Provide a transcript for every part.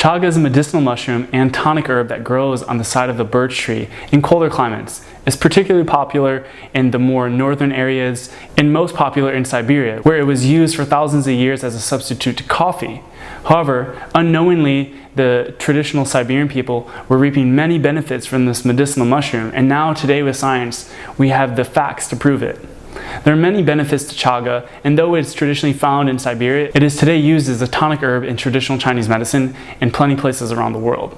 Chaga is a medicinal mushroom and tonic herb that grows on the side of the birch tree in colder climates. It's particularly popular in the more northern areas and most popular in Siberia, where it was used for thousands of years as a substitute to coffee. However, unknowingly, the traditional Siberian people were reaping many benefits from this medicinal mushroom, and now today with science, we have the facts to prove it. There are many benefits to chaga, and though it's traditionally found in Siberia, it is today used as a tonic herb in traditional Chinese medicine in plenty of places around the world.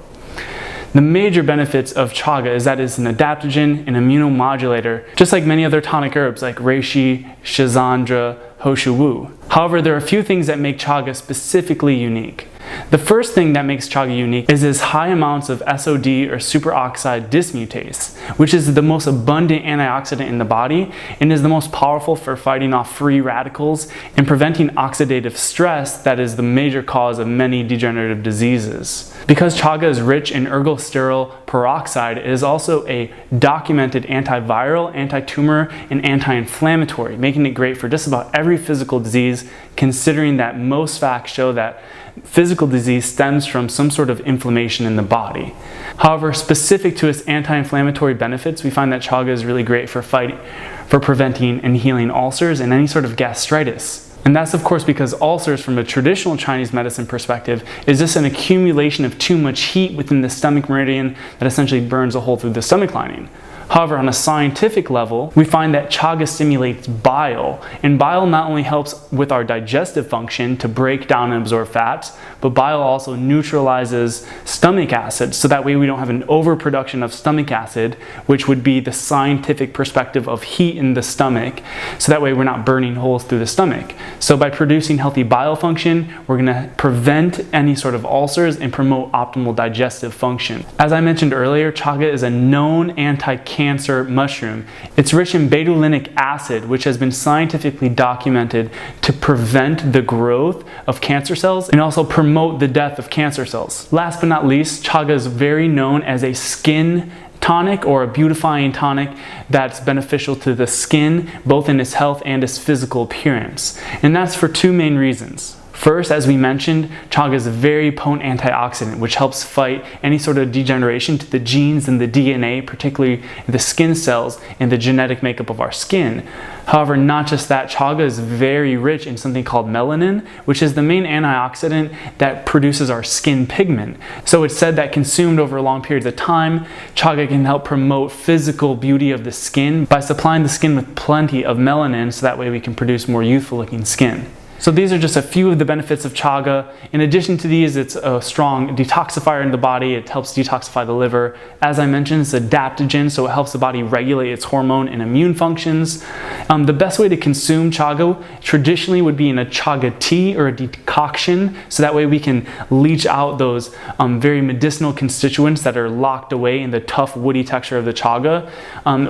The major benefits of chaga is that it's an adaptogen and immunomodulator, just like many other tonic herbs like reishi, schizandra, hoshu wu. However, there are a few things that make chaga specifically unique. The first thing that makes chaga unique is its high amounts of SOD or superoxide dismutase, which is the most abundant antioxidant in the body and is the most powerful for fighting off free radicals and preventing oxidative stress that is the major cause of many degenerative diseases. Because chaga is rich in ergosterol peroxide, it is also a documented antiviral, anti-tumor, and anti-inflammatory, making it great for just about every physical disease, considering that most facts show that physical disease stems from some sort of inflammation in the body. However, specific to its anti-inflammatory benefits, we find that chaga is really great for preventing and healing ulcers and any sort of gastritis. And that's of course because ulcers from a traditional Chinese medicine perspective is just an accumulation of too much heat within the stomach meridian that essentially burns a hole through the stomach lining. However, on a scientific level, we find that chaga stimulates bile, and bile not only helps with our digestive function to break down and absorb fats, but bile also neutralizes stomach acid, so that way we don't have an overproduction of stomach acid, which would be the scientific perspective of heat in the stomach, so that way we're not burning holes through the stomach. So by producing healthy bile function, we're going to prevent any sort of ulcers and promote optimal digestive function. As I mentioned earlier, chaga is a known anti-cancer mushroom. It's rich in betulinic acid, which has been scientifically documented to prevent the growth of cancer cells and also promote the death of cancer cells. Last but not least, chaga is very known as a skin tonic or a beautifying tonic that's beneficial to the skin, both in its health and its physical appearance. And that's for two main reasons. First, as we mentioned, chaga is a very potent antioxidant which helps fight any sort of degeneration to the genes and the DNA, particularly the skin cells and the genetic makeup of our skin. However, not just that, chaga is very rich in something called melanin, which is the main antioxidant that produces our skin pigment. So it's said that consumed over long periods of time, chaga can help promote physical beauty of the skin by supplying the skin with plenty of melanin, so that way we can produce more youthful looking skin. So these are just a few of the benefits of chaga. In addition to these, it's a strong detoxifier in the body. It helps detoxify the liver. As I mentioned, it's adaptogen, so it helps the body regulate its hormone and immune functions. The best way to consume chaga traditionally would be in a chaga tea or a decoction, so that way we can leach out those very medicinal constituents that are locked away in the tough woody texture of the chaga.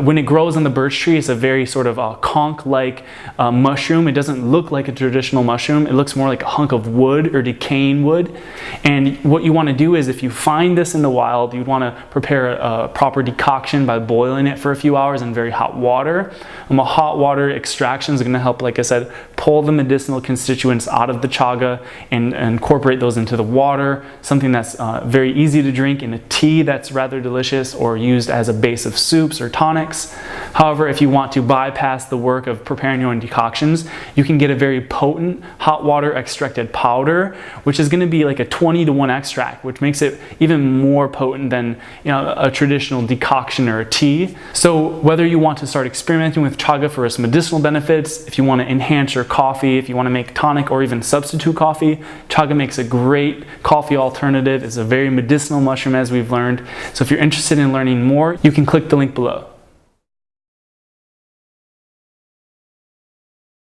When it grows on the birch tree, it's a very sort of conch-like mushroom. It doesn't look like a traditional mushroom. It looks more like a hunk of wood or decaying wood. And what you want to do is, if you find this in the wild, you'd want to prepare a proper decoction by boiling it for a few hours in very hot water. A hot water extraction is going to help, like I said, pull the medicinal constituents out of the chaga and incorporate those into the water, something that's very easy to drink in a tea that's rather delicious, or used as a base of soups or tonics. However, if you want to bypass the work of preparing your own decoctions, you can get a very potent hot water extracted powder, which is going to be like a 20-to-1 extract, which makes it even more potent than a traditional decoction or a tea. So whether you want to start experimenting with chaga for its medicinal benefits, if you want to enhance your coffee, if you want to make tonic or even substitute coffee, chaga makes a great coffee alternative. It's a very medicinal mushroom, as we've learned. So if you're interested in learning more, you can click the link below.